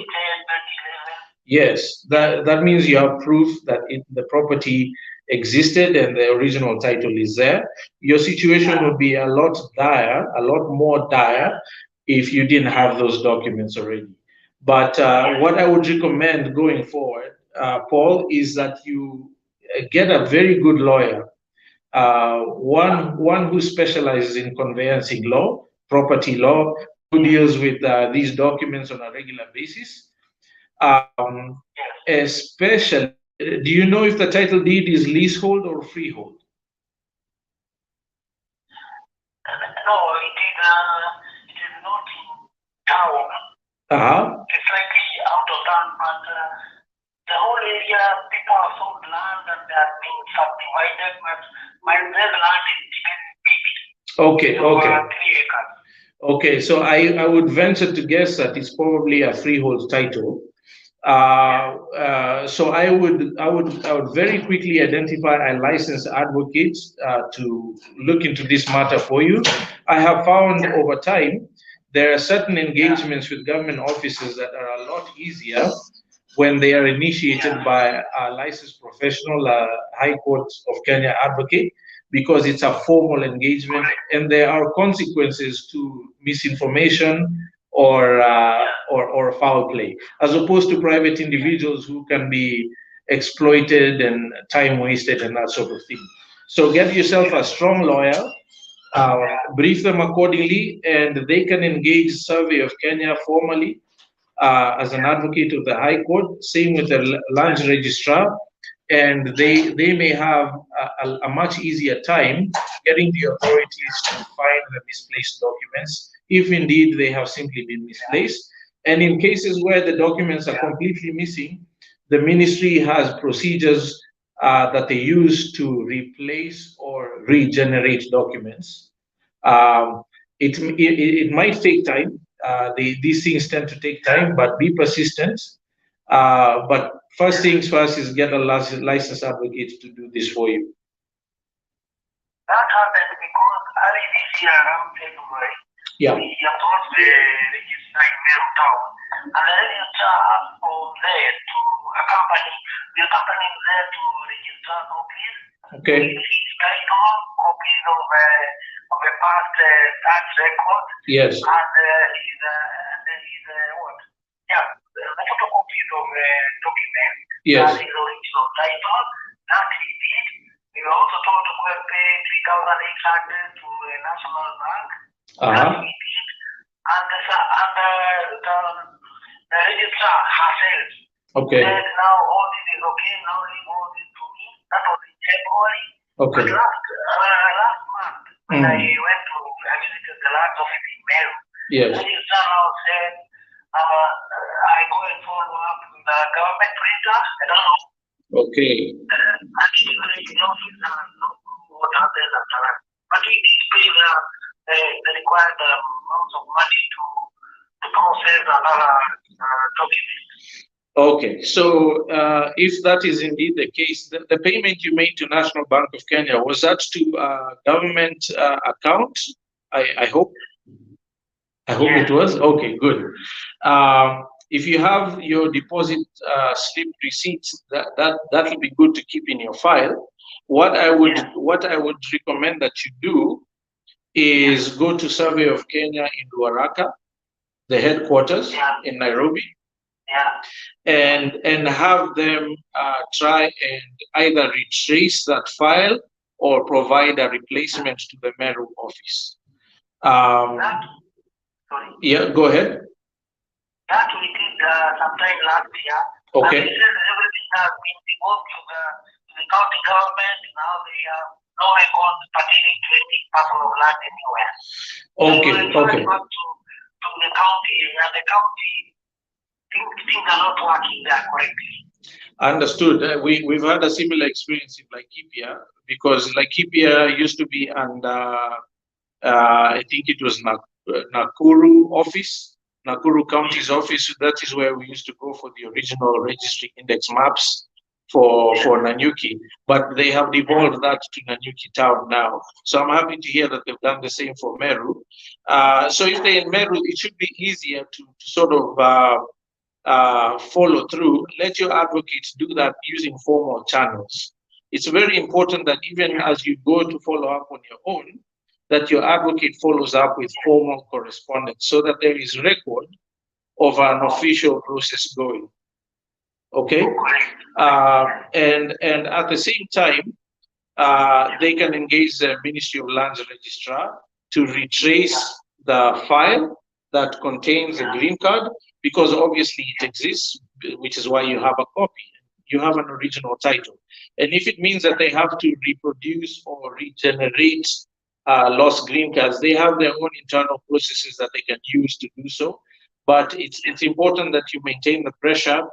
Yes, that means you have proof that the property existed and the original title is there. Your situation would be a lot more dire if you didn't have those documents already. But what I would recommend going forward, Paul, is that you get a very good lawyer, one who specializes in conveyancing law, property law, who deals with these documents on a regular basis. Especially, do you know if the title deed is leasehold or freehold? No, it is not in town. It's slightly out of town, but the whole area, people have sold land and they are being subdivided, but my real land is okay, okay. 3 acres. Okay, so I would venture to guess that it's probably a freehold title. So I would very quickly identify a licensed advocate to look into this matter for you. I have found over time there are certain engagements with government offices that are a lot easier when they are initiated by a licensed professional, High Court of Kenya advocate, because it's a formal engagement and there are consequences to misinformation or foul play, as opposed to private individuals who can be exploited and time wasted and that sort of thing. So get yourself a strong lawyer, brief them accordingly, and they can engage Survey of Kenya formally as an advocate of the High Court, same with the land registrar, and they may have a much easier time getting the authorities to find the misplaced documents, if indeed they have simply been misplaced. And in cases where the documents are completely missing, the ministry has procedures that they use to replace or regenerate documents. It might take time. These things tend to take time, but be persistent. But first things first is get a licensed advocate to do this for you. That happened because early this year around February, we approached the registrar in Meru town, and the registrar asked for there to accompany there to register copies. Okay. His title, copies of a past tax record. Yes. And his what? Yeah, the photocopies of documents. Yes. And his original title. That he did. We were also told to go and pay 3,800 to a national bank. That we did. And the registrar herself said now all this is okay, now leave all this to me. That was in February. Okay. But last month, when I went to visit the land office in Meru, yes, the registrar now said, I go and follow up with the government printer. I don't know. Okay. I didn't really know what others have done. But we did pay the required amounts of money to process another document. Okay, so if that is indeed the case, the payment you made to National Bank of Kenya, was that to a government account? I hope. I hope it was. Okay, good. If you have your deposit slip receipts, that will be good to keep in your file. What I would recommend that you do is go to Survey of Kenya in Ruaraka, the headquarters in Nairobi. And have them try and either retrace that file or provide a replacement to the Meru office. Yeah, go ahead. That we did sometime last year. Okay. And they said everything has been devolved to the county government. Now they have no record pertaining to any parcel of land anywhere. Okay, okay. Back to the county, and the county things are not working there correctly. Understood. We've had a similar experience in Laikipia, because Laikipia used to be under, I think it was Nakuru office, Nakuru County's office. That is where we used to go for the original registry index maps for Nanyuki, but they have devolved that to Nanyuki town now. So I'm happy to hear that they've done the same for Meru. So if they're in Meru, it should be easier to sort of follow through. Let your advocates do that using formal channels. It's very important that even as you go to follow up on your own, that your advocate follows up with formal correspondence so that there is record of an official process going. Okay, and at the same time, they can engage the Ministry of Lands Registrar to retrace the file that contains the green card, because obviously it exists, which is why you have a copy. You have an original title. And if it means that they have to reproduce or regenerate lost green cards, they have their own internal processes that they can use to do so. But it's important that you maintain the pressure,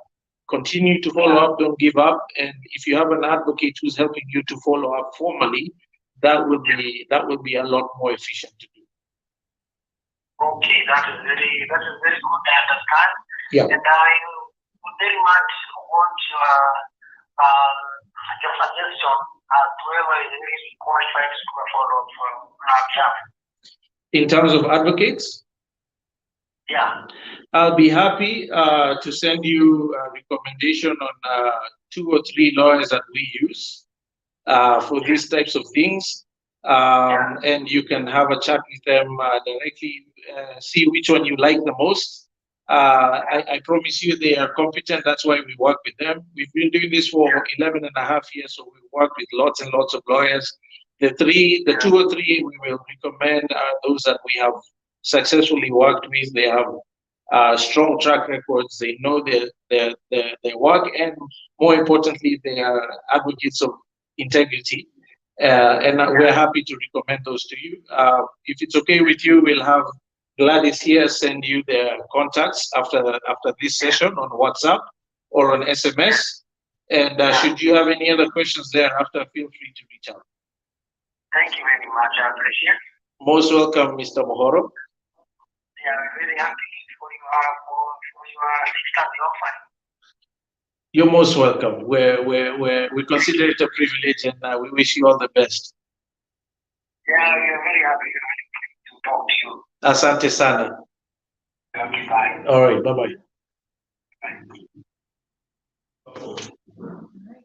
continue to follow up, don't give up. And if you have an advocate who's helping you to follow up formally, that will be a lot more efficient to do. Okay, that is very good. I understand. Yeah. And I would very much want your suggestion as to whoever is really qualified to follow up from our job. In terms of advocates? Yeah. I'll be happy to send you a recommendation on 2 or 3 lawyers that we use for these types of things. And you can have a chat with them directly, see which one you like the most. I promise you they are competent. That's why we work with them. We've been doing this for 11 and a half years, so we work with lots and lots of lawyers. The 2 or 3 we will recommend are those that we have successfully worked with. They have strong track records. They know their work, and more importantly, they are advocates of integrity. And we're happy to recommend those to you. If it's okay with you, we'll have Gladys here send you their contacts after this session on WhatsApp or on SMS. And should you have any other questions thereafter, feel free to reach out. Thank you very much. I appreciate it. Most welcome, Mr. Mohoro. Yeah, I'm really happy for your extended offer. You're most welcome. We consider it a privilege, and we wish you all the best. Yeah, we're very happy to talk to you. Asante sana. Okay, bye. All right, bye-bye.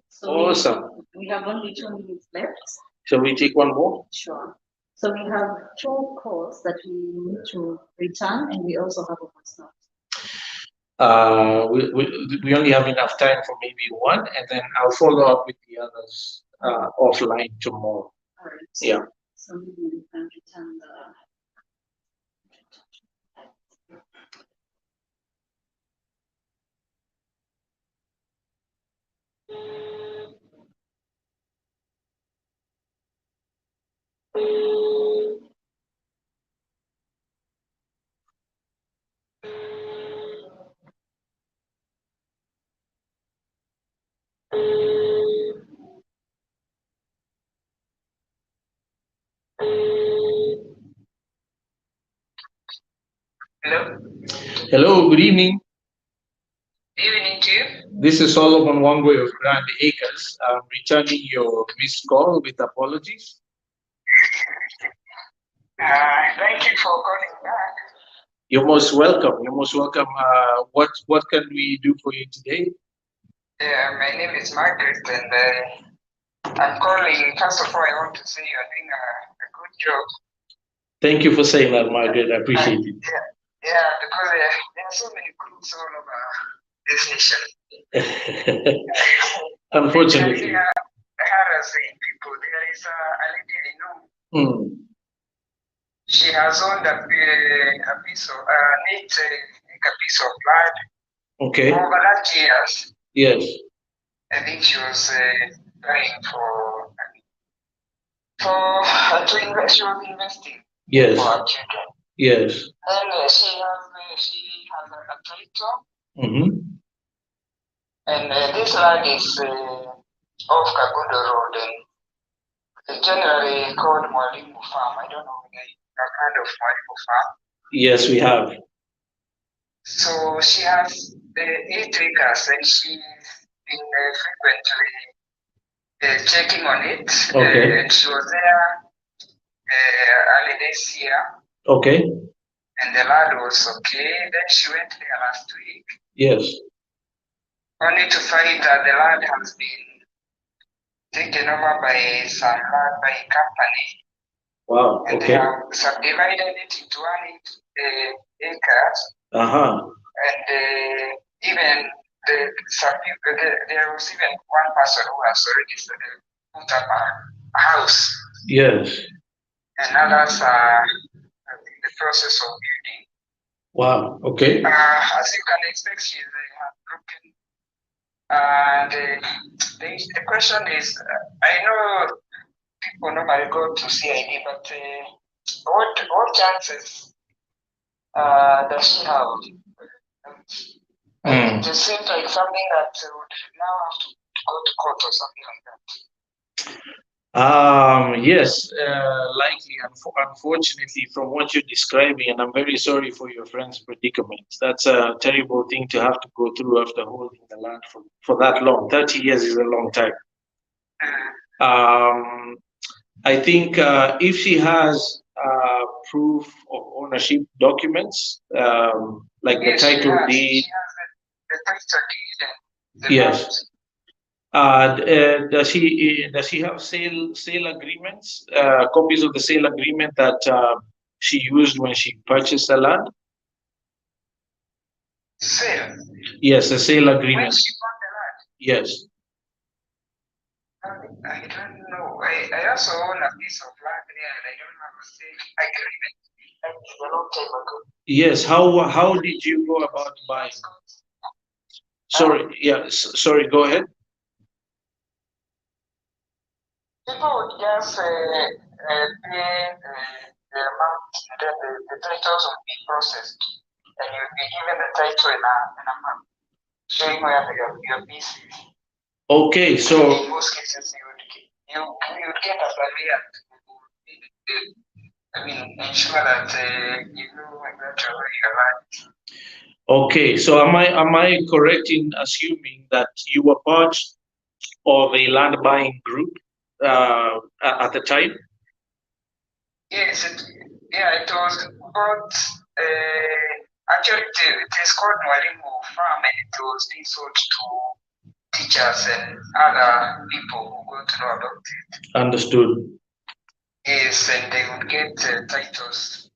So Awesome. we have only 2 minutes left. Shall we take one more? Sure. So we have 2 calls that we need to return, and we also have a voice note. We only have enough time for maybe one, and then I'll follow up with the others offline tomorrow. All right. Yeah. So maybe we can return the. Hello. Hello, good evening. Evening to you. This is Solomon Wangwe of Grand Acres. I'm returning your missed call with apologies. Thank you for calling back. You're most welcome. You're most welcome. What can we do for you today? Yeah, my name is Margaret, and I'm calling. First of all, I want to say you're doing a good job. Thank you for saying that, Margaret. I appreciate it. Yeah, because there are so many groups all over this nation. Unfortunately. They are harassing people. There is a lady I know. She has owned a piece of neat a piece of land. Okay. Over that years. Yes. I think she was trying to invest. She was investing. Yes. For her children. Yes. And she has a title. Mm-hmm. And this land is off Kagundo Road, and generally called Mwalimu Farm. I don't know whether you have heard of Mwalimu Farm. Yes, we have. So she has 8 acres, and she's been frequently checking on it. Okay. And she was there early this year. Okay. And the land was okay. Then she went there last week. Yes. Only to find that the land has been taken over by some land by a company. Wow. And Okay. they have subdivided it into 1 acres. Uh-huh. And even there was even one person who has already put up a house. Yes. And others are in the process of building. Wow. Okay. As you can expect, she's heartbroken. And the question is, I know people normally go to CID, but what chances does she have? It just seems like something that would now have to go to court or something like that. Yes, likely. Unfortunately, from what you're describing, and I'm very sorry for your friend's predicament. That's a terrible thing to have to go through after holding the land for that long. 30 years is a long time. I think if she has proof of ownership documents, like the title deed. She has the title deed and the Yes. land. Does she have sale agreements, copies of the sale agreement that she used when she purchased the land? Sale? Yes, a sale agreement. When she bought the land? Yes. I don't know. I also own a piece of land there and I don't have a sale agreement. That's a long time ago. Yes. How did you go about buying? Sorry. Sorry. Go ahead. People would just pay the amount, and then the titles would be processed, and you'd be given the title in a month, showing where your piece is. Okay, so in most cases you would get a surveyor to ensure that you know exactly where you're at. okay, so am I correct in assuming that you were part of a land buying group at the time? Yes, it was bought. Actually, it is called Mwalimu Farm, and it was being sold to teachers and other people who got to know about it. Understood. Yes, and they would get titles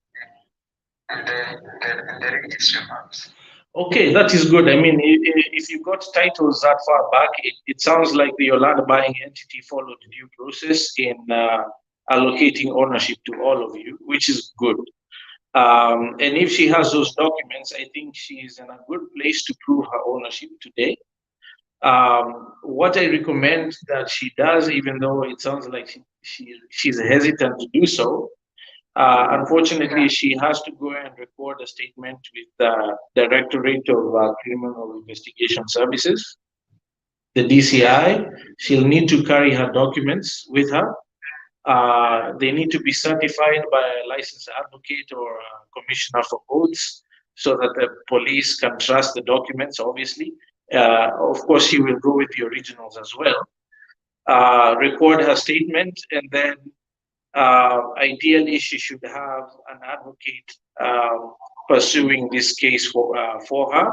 and the registry maps. Okay, that is good. I mean, if you got titles that far back, it sounds like your land buying entity followed due process in allocating ownership to all of you, which is good. And if she has those documents, I think she is in a good place to prove her ownership today. What I recommend that she does, even though it sounds like she's hesitant to do so, unfortunately, she has to go and record a statement with the Directorate of Criminal Investigation Services, the DCI. She'll need to carry her documents with her. They need to be certified by a licensed advocate or a commissioner for oaths so that the police can trust the documents, obviously. Of course, she will go with the originals as well. Record her statement, and then ideally she should have an advocate pursuing this case for her.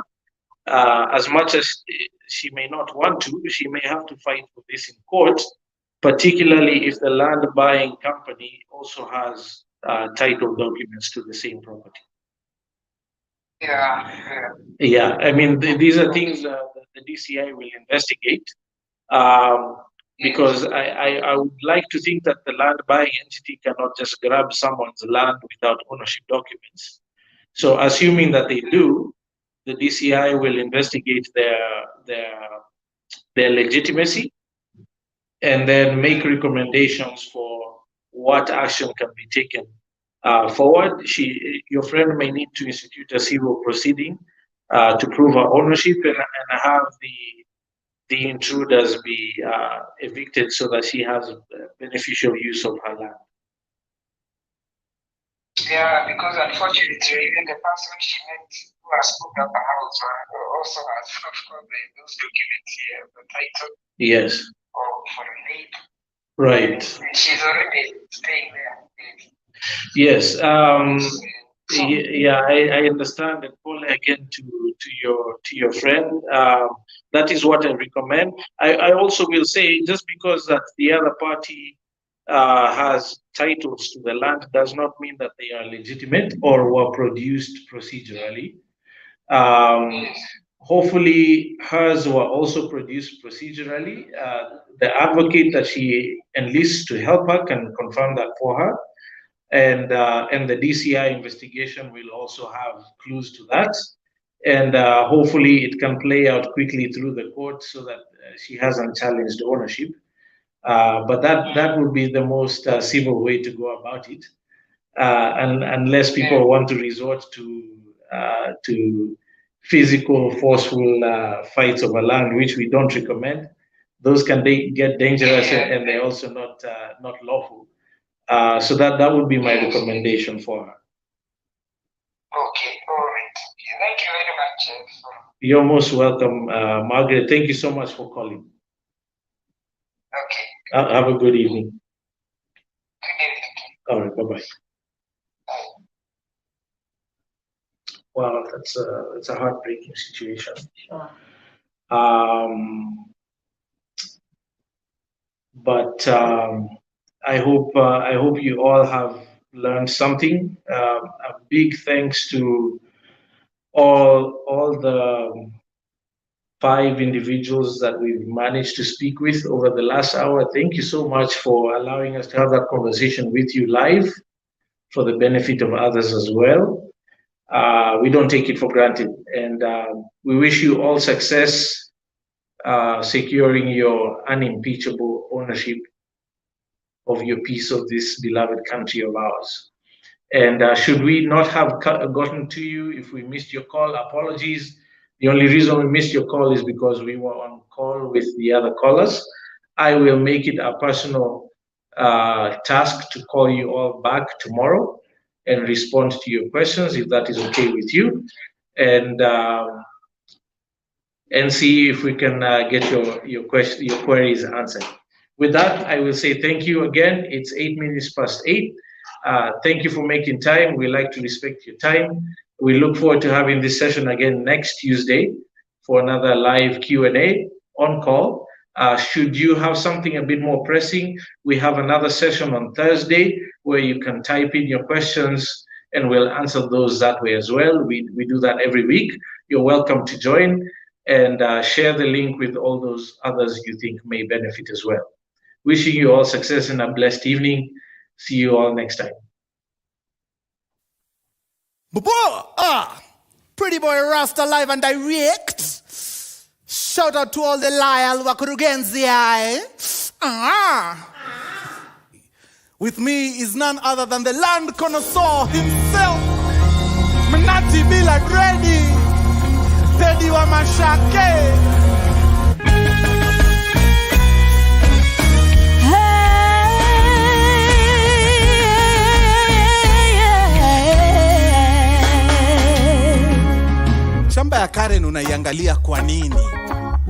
As much as she may not want to, she may have to fight for this in court, particularly if the land buying company also has title documents to the same property. Yeah, I mean, these are things that the DCI will investigate. Because I would like to think that the land buying entity cannot just grab someone's land without ownership documents. So assuming that they do, the DCI will investigate their legitimacy and then make recommendations for what action can be taken forward. Your friend may need to institute a civil proceeding to prove her ownership and have the intruders be evicted so that she has beneficial use of her land. Yeah, because unfortunately, even the person she met who has put up a house also has, of course, those documents here, the title. Yes. For a name. Right. And she's already staying there. Yes. Yeah, I understand, and Paul, again to your friend, that is what I recommend. I also will say, just because that the other party has titles to the land does not mean that they are legitimate or were produced procedurally. Hopefully, hers were also produced procedurally. The advocate that she enlists to help her can confirm that for her, and the DCI investigation will also have clues to that, and hopefully it can play out quickly through the court so that she has unchallenged ownership. But that would be the most civil way to go about it, and unless people want to resort to physical, forceful fights over land, which we don't recommend. Those can get dangerous, and they're also not lawful. So that would be my recommendation for her. Okay, all right. Thank you very much. You're most welcome, Margaret. Thank you so much for calling. Okay. Have a good evening. Good evening. All right, bye-bye. Wow, that's a heartbreaking situation. Sure. But I hope you all have learned something. A big thanks to all the 5 individuals that we've managed to speak with over the last hour. Thank you so much for allowing us to have that conversation with you live for the benefit of others as well. We don't take it for granted, and we wish you all success securing your unimpeachable ownership of your piece of this beloved country of ours. And should we not have gotten to you, if we missed your call, apologies. The only reason we missed your call is because we were on call with the other callers. I will make it a personal task to call you all back tomorrow and respond to your questions, if that is okay with you, and see if we can get your queries answered. With that, I will say thank you again. It's 8 minutes past 8. Thank you for making time. We like to respect your time. We look forward to having this session again next Tuesday for another live Q&A on call. Should you have something a bit more pressing, we have another session on Thursday where you can type in your questions and we'll answer those that way as well. We do that every week. You're welcome to join and share the link with all those others you think may benefit as well. Wishing you all success and a blessed evening. See you all next time. Pretty boy Rasta live and direct. Shout out to all the loyal Wakurugenzi. With me is none other than the land connoisseur himself, Manati Bila Gredi, Teddy Wamashake. Shamba ya Karen unaiangalia kwa nini?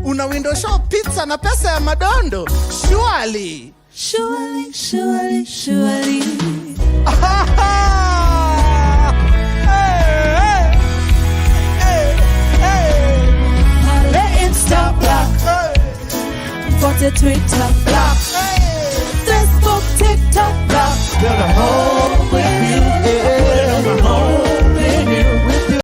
Una window shop pizza na pesa ya madondo? Surely. Surely, surely, surely. Insta black, for the Twitter black, Facebook, TikTok black.